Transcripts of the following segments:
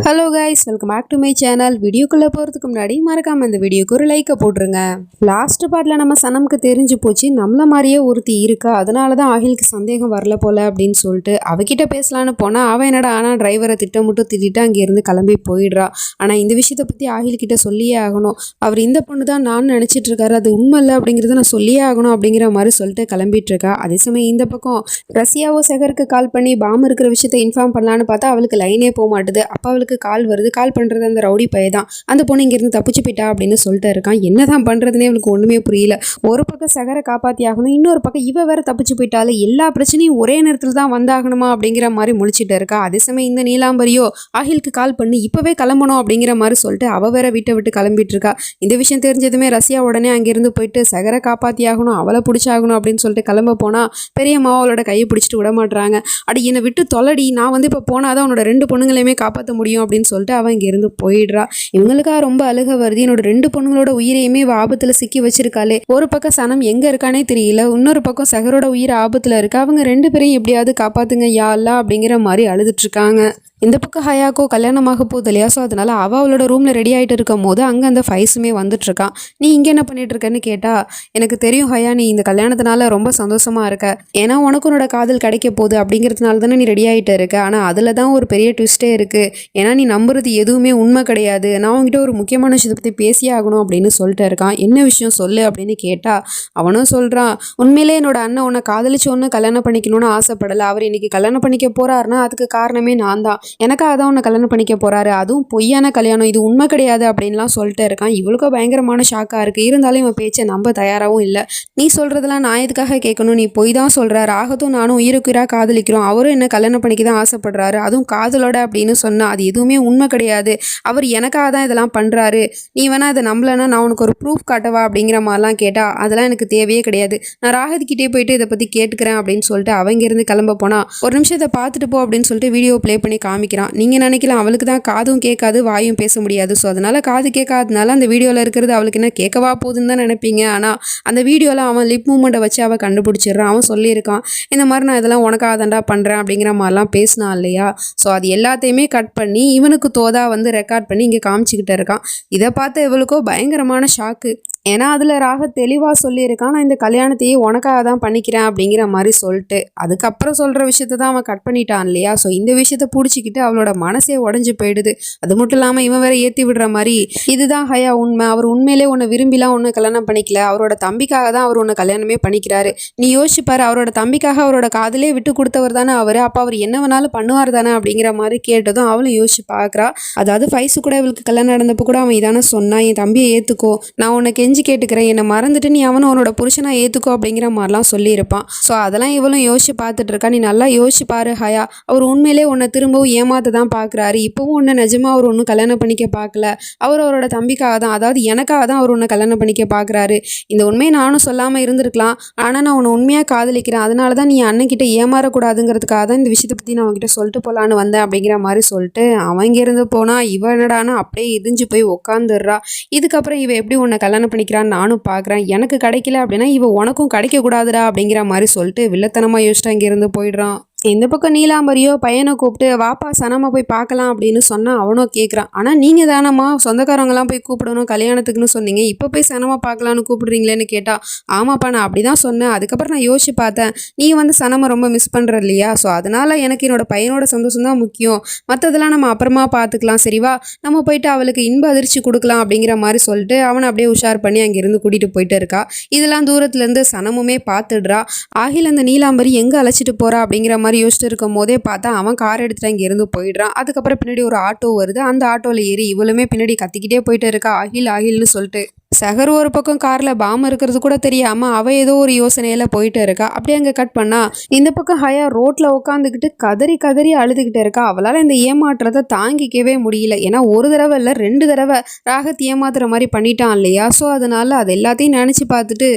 Hello guys, welcome back to my channel. வீடியோக்குள்ளே போகிறதுக்கு முன்னாடி மறக்காமல் இந்த வீடியோக்கு ஒரு லைக்கை போட்டுருங்க. லாஸ்ட் பார்ட்டில் நம்ம சனமுக்கு தெரிஞ்சு போச்சு நம்மள மாதிரியே ஒருத்தி இருக்கா, அதனால தான் ஆகிலுக்கு சந்தேகம் வரல போல அப்படின்னு சொல்லிட்டு அவகிட்ட பேசலான்னு போனால் அவன் என்னடா ஆனால் டிரைவரை திட்டமிட்டு திட்டிட்டு அங்கேருந்து கிளம்பி போயிடுறா. ஆனால் இந்த விஷயத்தை பற்றி ஆகில்கிட்ட சொல்லியே ஆகணும், அவர் இந்த பொண்ணு தான் நான் நினச்சிட்டு இருக்காரு, அது உண்மை இல்லை அப்படிங்கிறத நான் சொல்லியே ஆகணும் அப்படிங்கிற மாதிரி சொல்லிட்டு கிளம்பிட்டு இருக்கா. அதே சமயம் இந்த பக்கம் ரஷ்யாவோ செகருக்கு கால் பண்ணி பாம்பு இருக்கிற விஷயத்தை இன்ஃபார்ம் பண்ணலான்னு பார்த்தா அவளுக்கு லைனே போக மாட்டுது. அப்போ அவளுக்கு கால் வருது. கால் பண்ணுறது அந்த ரவுடி பைய தான். அந்த பொண்ணு இங்கேருந்து தப்பிச்சு போயிட்டா அப்படின்னு சொல்லிட்டு இருக்கான். என்னதான் பண்ணுறதுனே அவளுக்கு ஒன்றுமே புரியல. ஒரு பக்கம் சகரை காப்பாற்றி ஆகணும், இன்னொரு பக்கம் இவ வேற தப்பிச்சு போயிட்டாலே, எல்லா பிரச்சனையும் ஒரே நேரத்தில் தான் வந்தாகணுமா அப்படிங்கிற மாதிரி முழிச்சிட்டு இருக்கா. அதே சமயம் இந்த நீலாம்பரியோ ஆகிலுக்கு கால் பண்ணி இப்போவே கிளம்பணும் அப்படிங்கிற மாதிரி சொல்லிட்டு அவ வேற வீட்டை விட்டு கிளம்பிட்டு இருக்கா. இந்த விஷயம் தெரிஞ்சதுமே ரஷ்யா உடனே அங்கேருந்து போயிட்டு சகரை காப்பாற்றி ஆகணும், அவளை பிடிச்சாகணும் அப்படின்னு சொல்லிட்டு கிளம்ப போனால் பெரியம்மாவை அவளோட கையை பிடிச்சிட்டு விட மாட்டுறாங்க. அடி என்னை விட்டு தொலைடி, நான் வந்து இப்போ போனாதான் உன்னோட 2 பொண்ணுங்களையுமே காப்பாற்ற முடியும் அப்படின்னு சொல்லிட்டு அவன் இங்கேருந்து போயிடுறா. இவங்களுக்கா ரொம்ப அழுக வருது. என்னோட 2 பொண்ணுங்களோட உயிரையுமே ஆபத்தில் சிக்கி வச்சிருக்காளே. ஒரு பக்கம் சனம் எங்கே இருக்கானே தெரியல, இன்னொரு பக்கம் சகரோட உயிர் ஆபத்தில் இருக்கு. அவங்க 2 பேரையும் எப்படியாவது காப்பாத்துங்க யா அல்லா அப்படிங்கிற மாதிரி அழுதுட்டு இருக்காங்க. இந்த பக்கம் ஹயாக்கோ கல்யாணமாக போகுது இல்லையா, ஸோ அதனால அவளோட ரூமில் ரெடி ஆகிட்டு இருக்கும் போது அங்கே அந்த ஃபைஸுமே வந்துட்டு இருக்கான். நீ இங்கே என்ன பண்ணிட்டு இருக்கன்னு கேட்டா, எனக்கு தெரியும் ஹயா, நீ இந்த கல்யாணத்தினால ரொம்ப சந்தோஷமா இருக்க, ஏன்னா உனக்கு உன்னோட காதல் கிடைக்க போகுது அப்படிங்கிறதுனால தானே நீ ரெடி ஆகிட்டு இருக்க. ஆனால் அதில் தான் ஒரு பெரிய ட்விஸ்டே இருக்கு. ஏன்னா நீ நம்புறது எதுவுமே உண்மை கிடையாது. நான் உங்ககிட்ட ஒரு முக்கியமான விஷயத்தை பற்றி பேசியே ஆகணும் அப்படின்னு சொல்லிட்டு இருக்கான். என்ன விஷயம் சொல்லு அப்படின்னு கேட்டா அவனும் சொல்றான், உண்மையிலே என்னோட அண்ணன் உன்னை காதலிச்சு ஒன்று கல்யாணம் பண்ணிக்கணும்னு ஆசைப்படலை. அவர் இன்னைக்கு கல்யாணம் பண்ணிக்க போறாருன்னா அதுக்கு காரணமே நான் தான். எனக்காக தான் உன்னை கல்யாணம் பண்ணிக்க போறாரு, அதுவும் பொய்யான கல்யாணம், இது உண்மை கிடையாது அப்படின்லாம் சொல்லிட்டு இருக்கான். இவளுக்கும் பயங்கரமான ஷாக்கா இருக்கு. இருந்தாலும் இவன் பேச்சை நம்ப தயாராகவும் இல்லை. நீ சொல்றதெல்லாம் நான் எதுக்காக கேட்கணும், நீ பொய் தான் சொல்ற, ராகத்தும் நானும் உயிருக்குயிராக காதலிக்கிறோம், அவரும் என்ன கல்யாணம் பண்ணிக்க தான் ஆசைப்படுறாரு, அதுவும் காதலோட அப்படின்னு சொன்னா அது எதுவுமே உண்மை கிடையாது, அவர் எனக்காக தான் இதெல்லாம் பண்றாரு, நீ வேணா அதை நம்பலன்னா நான் உனக்கு ஒரு ப்ரூஃப் காட்டவா அப்படிங்கிற மாதிரிலாம் கேட்டா அதெல்லாம் எனக்கு தேவையே கிடையாது, நான் ராகத்துக்கிட்டே போயிட்டு இதை பற்றி கேட்டுக்கிறேன் அப்படின்னு சொல்லிட்டு அவங்க இருந்து கிளம்ப போனா ஒரு நிமிஷம் இதை பார்த்துட்டு போ அப்படின்னு சொல்லிட்டு வீடியோ ப்ளே பண்ணி காமிக்கிறான். நீங்கள் நினைக்கலாம் அவளுக்கு தான் காதும் கேட்காது வாயும் பேச முடியாது, ஸோ அதனால காது கேட்காதனால அந்த வீடியோவில் இருக்கிறது அவளுக்கு என்ன கேட்கவா போகுதுன்னு தான் நினைப்பீங்க. ஆனால் அந்த வீடியோவில் அவன் லிப் மூமெண்ட்டை வச்சு அவள் கண்டுபிடிச்சிடுறான். அவன் சொல்லியிருக்கான், இந்த மாதிரி நான் இதெல்லாம் உனக்காக தாண்டா பண்ணுறேன் அப்படிங்கிற மாதிரிலாம் பேசினான் இல்லையா. ஸோ அது எல்லாத்தையுமே கட் பண்ணி இவனுக்கு தோதா வந்து ரெக்கார்ட் பண்ணி இங்கே காமிச்சிக்கிட்டு இருக்கான். இதை பார்த்து இவளுக்கோ பயங்கரமான ஷாக்கு. ஏன்னா அதில் ராக தெளிவாக சொல்லியிருக்கான், நான் இந்த கல்யாணத்தையே உனக்காக தான் பண்ணிக்கிறேன் அப்படிங்கிற மாதிரி சொல்லிட்டு அதுக்கப்புறம் சொல்கிற விஷயத்த தான் அவன் கட் பண்ணிட்டான் இல்லையா. ஸோ இந்த விஷயத்த பிடிச்சிக்கிட்டு அவளோட மனசே உடஞ்சி போயிடுது. அது மட்டும் இல்லாமல் இவன் வேற ஏற்றி விடுற மாதிரி, இதுதான் ஹயா உண்மை, அவர் உண்மையிலே உன்னை விரும்பிலாம் ஒன்று கல்யாணம் பண்ணிக்கல, அவரோட தம்பிக்காக தான் அவர் உன்னை கல்யாணமே பண்ணிக்கிறாரு, நீ யோசிச்சுப்பாரு, அவரோட தம்பிக்காக அவரோட காதலே விட்டு கொடுத்தவர் தானே அவர், அப்போ அவர் என்ன வேணாலும் பண்ணுவார் தானே அப்படிங்கிற மாதிரி கேட்டதும் அவளும் யோசிச்சு பார்க்குறா. அதாவது ஃபைஸு கூட இவளுக்கு கல்யாணம் நடந்தப்போ கூட அவன் இதானே சொன்னான், என் தம்பியை ஏற்றுக்கோ, நான் உன்னை கெஞ்சி கேட்டுக்கிறேன், என்னை மறந்துட்டு நீ அவனை உன்னோட புருஷனா ஏற்றுக்கோ அப்படிங்கிற மாதிரிலாம் சொல்லியிருப்பான். ஸோ அதெல்லாம் இவளும் யோசிச்சு பார்த்துட்டு இருக்கா. நீ நல்லா யோசிச்சு பாரு ஹயா, அவர் உண்மையிலே உன்னை திரும்பவும் ஏமாத்த தான் பார்க்குறாரு, இப்போவும் உன்னை நிஜமா அவர் ஒன்றும் கல்யாணம் பண்ணிக்க பார்க்கல, அவரோட தம்பிக்காக தான், அதாவது எனக்காக தான் அவர் உன்னை கல்யாணம் பண்ணிக்க பார்க்குறாரு, இந்த உண்மையை நானும் சொல்லாமல் இருந்திருக்கலாம், ஆனால் நான் உன்னை உண்மையாக காதலிக்கிறேன், அதனால தான் நீ அண்ணன்கிட்ட ஏமாறக்கூடாதுங்கிறதுக்காக தான் இந்த விஷயத்தை பற்றி நான் அவங்ககிட்ட சொல்லிட்டு போகலான்னு வந்தேன் அப்படிங்கிற மாதிரி சொல்லிட்டு அவங்க இருந்து போனால் இவ என்னடானா அப்படியே இடிஞ்சு போய் உட்காந்துடுறா. இதுக்கப்புறம் இவ எப்படி உன்னை கல்யாணம் பண்ணிக்கிறான்னு நானும் பார்க்குறேன், எனக்கு கிடைக்கல அப்படின்னா இவ உனக்கும் கிடைக்கக்கூடாதுடா அப்படிங்கிற மாதிரி சொல்லிட்டு வில்லத்தனமாக யோசிச்சுட்டு அங்கேருந்து போயிடுறான். இந்த பக்கம் நீலாம்பரியோ பையனை கூப்பிட்டு வாப்பா சனமா போய் பார்க்கலாம் அப்படின்னு சொன்னால் அவனும் கேட்குறான், ஆனால் நீங்கள் தானம்மா சொந்தக்காரங்களாம் போய் கூப்பிடணும் கல்யாணத்துக்குன்னு சொன்னீங்க, இப்போ போய் சனமா பார்க்கலான்னு கூப்பிடுறீங்களேன்னு கேட்டா, ஆமாப்பா நான் அப்படி தான் சொன்னேன், அதுக்கப்புறம் நான் யோசிச்சு பார்த்தேன், நீ வந்து சனமை ரொம்ப மிஸ் பண்ணுற இல்லையா, ஸோ அதனால் எனக்கு என்னோட பையனோட சந்தோஷம் தான் முக்கியம், மற்றதெல்லாம் நம்ம அப்புறமா பார்த்துக்கலாம், சரிவா நம்ம போயிட்டு அவளுக்கு இன்ப அதிர்ச்சி கொடுக்கலாம் அப்படிங்கிற மாதிரி சொல்லிட்டு அவனை அப்படியே உஷார் பண்ணி அங்கேருந்து கூட்டிகிட்டு போயிட்டு இருக்கா. இதெல்லாம் தூரத்துலேருந்து சனமுமே பார்த்துடுறா. ஆகில் அந்த நீலாம்பரி எங்கே அழைச்சிட்டு போகிறா அப்படிங்கிற மாதிரி யோசிச்சுட்டு இருக்கும் போதே பார்த்தா அவன் கார் எடுத்துட்டு அங்கே இருந்து போயிடுறான். அதுக்கப்புறம் பின்னாடி ஒரு ஆட்டோ வருது, அந்த ஆட்டோவில் ஏறி இவளுமே பின்னாடி கத்திக்கிட்டே போயிட்டு இருக்கா, ஆகில் ஆகில்னு சொல்லிட்டு. சகர் ஒரு பக்கம் காரில் பாம்பு இருக்கிறது கூட தெரியாமல் அவள் ஏதோ ஒரு யோசனையில் போயிட்டு இருக்கா. அப்படியே அங்கே கட் பண்ணா இந்த பக்கம் ஹயா ரோட்டில் உட்காந்துக்கிட்டு கதறி கதறி அழுதுகிட்டு இருக்கா. அவளால் இந்த ஏமாற்றத்தை தாங்கிக்கவே முடியல. ஏன்னா ஒரு தடவை இல்லை 2 தடவை ராகத் ஏமாத்துற மாதிரி பண்ணிட்டான் இல்லையா. ஸோ அதனால அது எல்லாத்தையும் நினச்சி பார்த்துட்டு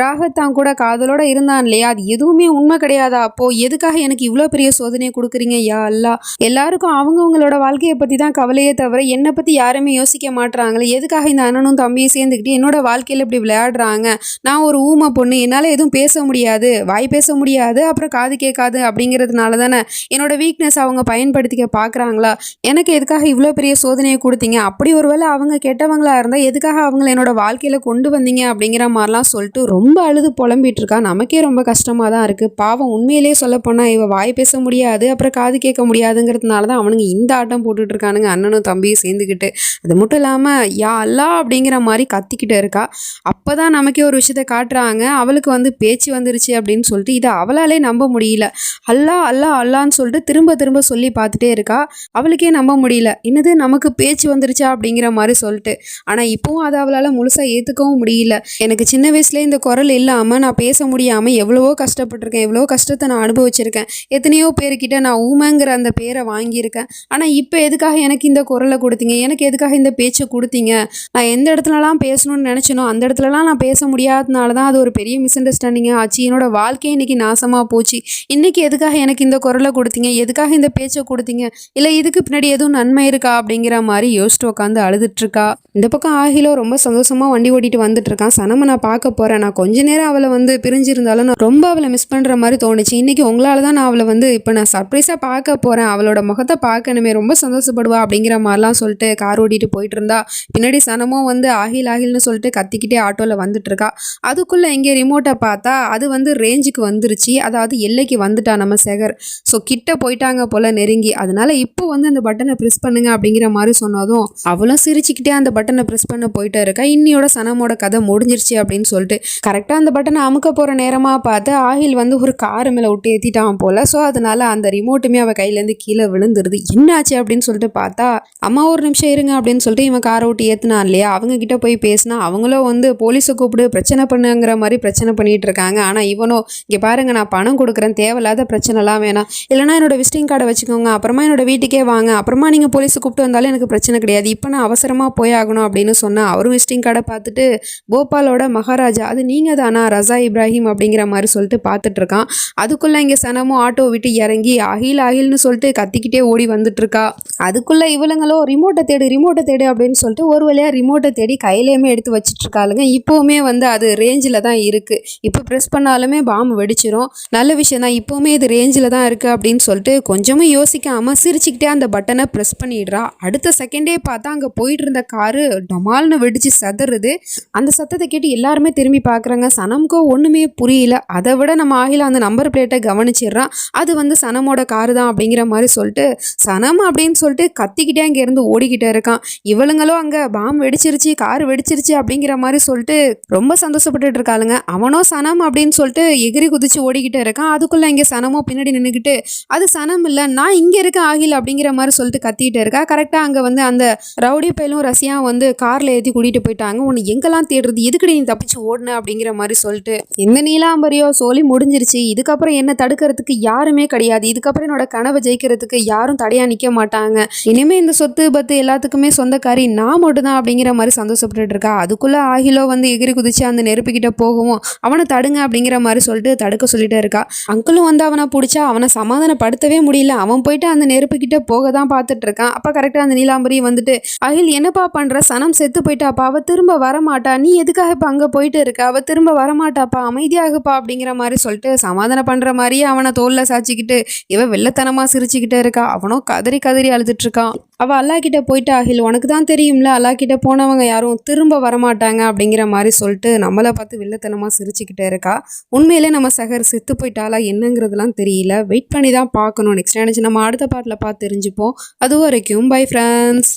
ராகத் தான் கூட காதலோட இருந்தான் இல்லையா, அது எதுவுமே உண்மை கிடையாதா, அப்போது எதுக்காக எனக்கு இவ்வளோ பெரிய சோதனையை கொடுக்குறீங்க யா அல்லா, எல்லாருக்கும் அவங்கவுங்களோட வாழ்க்கையை பற்றி தான் கவலையே தவிர என்னை பற்றி யாருமே யோசிக்க மாட்டுறாங்களே, எதுக்காக இந்த அண்ணனும் தம்பியும் சேர்ந்துக்கிட்டு வச்சுக்கிட்டு என்னோட வாழ்க்கையில் இப்படி விளையாடுறாங்க. நான் ஒரு ஊமை பொண்ணு, என்னால் எதுவும் பேச முடியாது, வாய் பேச முடியாது, அப்புறம் காது கேட்காது அப்படிங்கிறதுனால தானே என்னோட வீக்னஸ் அவங்க பயன்படுத்திக்க பார்க்குறாங்களா? எனக்கு எதுக்காக இவ்வளோ பெரிய சோதனையை கொடுத்தீங்க? அப்படி ஒருவேளை அவங்க கெட்டவங்களா இருந்தால் எதுக்காக அவங்கள என்னோட வாழ்க்கையில் கொண்டு வந்தீங்க அப்படிங்கிற மாதிரிலாம் சொல்லிட்டு ரொம்ப அழுது புலம்பிட்டு இருக்கா. நமக்கே ரொம்ப கஷ்டமாக தான் இருக்குது. பாவம், உண்மையிலேயே சொல்லப்போனால் இவ வாய் பேச முடியாது, அப்புறம் காது கேட்க முடியாதுங்கிறதுனால தான் அவனுங்க இந்த ஆட்டம் போட்டுட்டு இருக்கானுங்க, அண்ணனும் தம்பியும் சேர்ந்துக்கிட்டு. அது மட்டும் இல்லாமல் யா அல்லா அப்படிங்கிற மாதிரி கத்திக்கிட்டு இருக்கா. அப்போ தான் நமக்கே ஒரு விஷயத்த காட்டுறாங்க. அவளுக்கு வந்து பேச்சு வந்துருச்சு அப்படின்னு சொல்லிட்டு இதை அவளாலே நம்ப முடியல. அல்லா அல்லா அல்லான்னு சொல்லிட்டு திரும்ப திரும்ப சொல்லி பார்த்துட்டே இருக்கா. அவளுக்கே நம்ப முடியல, என்னது நமக்கு பேச்சு வந்துருச்சா அப்படிங்கிற மாதிரி சொல்லிட்டு. ஆனால் இப்போவும் அதை அவளால் முழுசாக ஏற்றுக்கவும் முடியல. எனக்கு சின்ன வயசுலேயே இந்த குரல் இல்லாமல் நான் பேச முடியாமல் எவ்வளவோ கஷ்டப்பட்டிருக்கேன், எவ்வளோ கஷ்டத்தை நான் அனுபவிச்சிருக்கேன், எத்தனையோ பேர்கிட்ட நான் ஊமைங்கிற அந்த பேரை வாங்கியிருக்கேன். ஆனால் இப்போ எதுக்காக எனக்கு இந்த குரலை கொடுத்தீங்க? எனக்கு எதுக்காக இந்த பேச்சை கொடுத்தீங்க? நான் எந்த இடத்துலலாம் பேசணும்னு நினச்சனோ அந்த இடத்துலலாம் நான் பேச முடியாததுனால தான் அது ஒரு பெரிய மிஸ் அண்டர்ஸ்டாண்டிங்காக ஆச்சு. என்னோட வாழ்க்கையை இன்றைக்கி நாசமாக போச்சு. இன்றைக்கி எதுக்காக எனக்கு இந்த குரலை கொடுத்தீங்க? எதுக்காக இந்த பேச்சை கொடுத்தீங்க? இல்லை இதுக்கு பின்னாடி எதுவும் நன்மை இருக்கா அப்படிங்கிற மாதிரி யோசிச்சுட்டு உட்காந்து அழுதுட்ருக்கா. இந்த பக்கம் ஆகிலோ ரொம்ப சந்தோஷமாக வண்டி ஓட்டிட்டு வந்துட்டு இருக்கான். சனமை நான் பார்க்க போகிறேன், நான் கொஞ்ச நேரம் அவளை வந்து பிரிஞ்சிருந்தாலும் நான் ரொம்ப அவளை மிஸ் பண்ணுற மாதிரி தோணுச்சு. இன்றைக்கி உங்களால் தான் நான் அவளை வந்து இப்போ நான் சர்ப்ரைஸாக பார்க்க போகிறேன், அவளோட முகத்தை பார்க்கணுமே, ரொம்ப சந்தோஷப்படுவா அப்படிங்கிற மாதிரிலாம் சொல்லிட்டு கார் ஓட்டிட்டு போயிட்டு இருந்தா. பின்னாடி சனமும் வந்து ஆகில்னு சொல்லிட்டு கத்திக்கிட்டே ஆட்டோவில் வந்துட்டு இருக்கா. அதுக்குள்ளே எங்கே ரிமோட்டை பார்த்தா அது வந்து ரேஞ்சுக்கு வந்துருச்சு, அதாவது எல்லைக்கு வந்துட்டா நம்ம சேகர். ஸோ கிட்ட போயிட்டாங்க போல் நெருங்கி. அதனால இப்போ வந்து அந்த பட்டனை ப்ரெஸ் பண்ணுங்க அப்படிங்கிற மாதிரி சொன்னதும் அவளும் சிரிச்சுக்கிட்டே அந்த பட்டனை ப்ரெஸ் பண்ண போயிட்டே இருக்கா. இன்னியோட சனமோட கதை முடிஞ்சிருச்சு அப்படின்னு சொல்லிட்டு கரெக்டாக அந்த பட்டனை அமுக்க போகிற நேரமாக பார்த்து ஆகில் வந்து ஒரு காரு மேலே விட்டு ஏற்றிட்டான் போல். ஸோ அதனால அந்த ரிமோட்டுமே அவள் கையிலேருந்து கீழே விழுந்துருது. என்னாச்சு அப்படின்னு சொல்லிட்டு பார்த்தா அம்மா ஒரு நிமிஷம் இருங்க அப்படின்னு சொல்லிட்டு இவன் காரை விட்டு ஏற்றினான் இல்லையா, அவங்க கிட்ட போய் பேசினா அவங்களும் வந்து போலீஸை கூப்பிடு பிரச்சனை பண்ணுங்கிற மாதிரி பிரச்சனை பண்ணிட்டு இருக்காங்க. ஆனால் இவனோ இங்கே பாருங்க, நான் பணம் கொடுக்குறேன், தேவையில்லாத பிரச்சனைலாம் வேணாம், இல்லைனா என்னோட விசிட்டிங் கார்டை வச்சுக்கோங்க, அப்புறமா என்னோட வீட்டுக்கே வாங்க, அப்புறமா நீங்கள் போலீஸை கூப்பிட்டு வந்தாலும் எனக்கு பிரச்சனை கிடையாது, இப்போ நான் அவசரமாக போய் ஆகணும் அப்படின்னு சொன்னால் அவரும் விசிட்டிங் கார்டை பார்த்துட்டு போபாலோட மகாராஜா அது நீங்கள் தானா ரசா இப்ராஹிம் அப்படிங்கிற மாதிரி சொல்லிட்டு பார்த்துட்டு இருக்கான். அதுக்குள்ளே இங்கே சனமும் ஆட்டோ விட்டு இறங்கி அகில்னு சொல்லிட்டு கத்திக்கிட்டே ஓடி வந்துட்டு இருக்கா. அதுக்குள்ளே இவளுங்களோ ரிமோட்டை தேடு அப்படின்னு சொல்லிட்டு ஒரு வழியாக ரிமோட்டை தேடி கையிலேயுமே எடுத்து வச்சுட்டு இருக்காளுங்க. இப்போவுமே வந்து அது ரேஞ்சில் தான் இருக்குது, இப்போ ப்ரெஸ் பண்ணாலுமே பாம்பு வெடிச்சிரும். நல்ல விஷயம் தான், இப்போவுமே இது ரேஞ்சில் தான் இருக்குது அப்படின்னு சொல்லிட்டு கொஞ்சமும் யோசிக்காமல் சிரிச்சுக்கிட்டே அந்த பட்டனை ப்ரெஸ் பண்ணிடுறா. அடுத்த செகண்டே பார்த்தா அங்கே போயிட்டு இருந்த காரு டமால்னு வெடிச்சு சதறுது. அந்த சத்தத்தை கேட்டு எல்லாருமே திரும்பி பார்க்குறாங்க. சனமுக்கோ ஒன்றுமே புரியல. அதை விட நம்ம ஆகில அந்த நம்பர் பிளேட்டை கவனிச்சிடுறான். அது வந்து சனமோட காரு தான் அப்படிங்கிற மாதிரி சொல்லிட்டு சனம் அப்படின்னு சொல்லிட்டு கத்திக்கிட்டே அங்கேருந்து ஓடிக்கிட்டே இருக்கான். இவளுங்களும் அங்கே பாம்பு வெடிச்சிருச்சு, காரு வெடிச்சிருச்சு அப்படிங்கிற மாதிரி சொல்லிட்டு ரொம்ப சந்தோஷப்பட்டுட்டு இருக்காளுங்க. அவனோ சனம் அப்படின்னு சொல்லிட்டு எகிரி குதிச்சு ஓடிக்கிட்டே இருக்கான். அதுக்குள்ளே இங்கே சனமோ பின்னாடி நின்றுக்கிட்டு அது சனம் இல்லை, நான் இங்கே இருக்கேன் ஆகில் அப்படிங்கிற மாதிரி சொல்லிட்டு கத்திக்கிட்டே இருக்கா. கரெக்டாக அங்கே வந்து அந்த ரவுடி பையலும் ரசியா வந்து காரில் ஏற்றி கூட்டிகிட்டு போயிட்டாங்க. உன்னை எங்கெல்லாம் தேடுறது, எதுக்கடி நீ தப்பிச்சு ஓடுன அப்படிங்கிற மாதிரி சொல்லிட்டு இந்த நீலாம்பரியோ சோலி முடிஞ்சிருச்சு, இதுக்கப்புறம் என்ன தடுக்கிறதுக்கு யாருமே கிடையாது, இதுக்கப்புறம் என்னோட கனவை ஜெயிக்கிறதுக்கு யாரும் தடையாக நிற்க மாட்டாங்க, இனிமேல் இந்த சொத்து பத்து எல்லாத்துக்குமே சொந்தக்காரி நான் மட்டும்தான் அப்படிங்கிற மாதிரி சந்தோஷப்பட்டுட்டு இருக்கா. அதுக்குள்ளே ஆகிலோ வந்து எகிரி குதிச்சு அந்த நெருப்புக்கிட்ட போகவும் அவனை தடுங்க அப்படிங்கிற மாதிரி சொல்லிட்டு தடுக்க சொல்லிட்டே இருக்கா. அங்கிளும் வந்து அவனை பிடிச்சா அவனை சமாதானப்படுத்தவே முடியல. அவன் போயிட்டு அந்த நெருப்புக்கிட்ட போக தான் பார்த்துட்டு இருக்கான். அப்போ கரெக்டாக அந்த நீலாம்பரி வந்துட்டு அகில் என்னப்பா பண்ணுற, சனம் செத்து போயிட்டாப்பா, அவள் திரும்ப வரமாட்டா, நீ எதுக்காக இப்போ அங்கே போயிட்டு இருக்க, அவள் திரும்ப வரமாட்டாப்பா, அமைதியாகுப்பா அப்படிங்கிற மாதிரி சொல்லிட்டு சமாதானம் பண்ணுற மாதிரியே அவனை தோளில் சாச்சிக்கிட்டு இவன் வெள்ளத்தனமாக சிரிச்சுக்கிட்டே இருக்கா. அவனும் கதறி கதறி அழுதுட்டு இருக்கான். அவள் அல்லா கிட்ட போயிட்டு அகில் உனக்கு தான் தெரியும்ல, அல்லா கிட்ட போனவங்க யாரும் திரும்ப வரமாட்டாங்க அப்படிங்கிற மாதிரி சொல்லிட்டு நம்மளை பார்த்து வெள்ளத்தனமாக சிரிச்சுக்கிட்டே இருக்கா. உண்மையிலே நம்ம சகர் செத்து போயிட்டாலா என்னங்கிறதுலாம் தெரியல, வெயிட் பண்ணி தான் பார்க்கணும். நெக்ஸ்ட் நினச்சி நம்ம அடுத்த பாட்டில் பார்த்து தெரிஞ்சுப்போம். அது வரைக்கும் பை ஃப்ரெண்ட்ஸ்.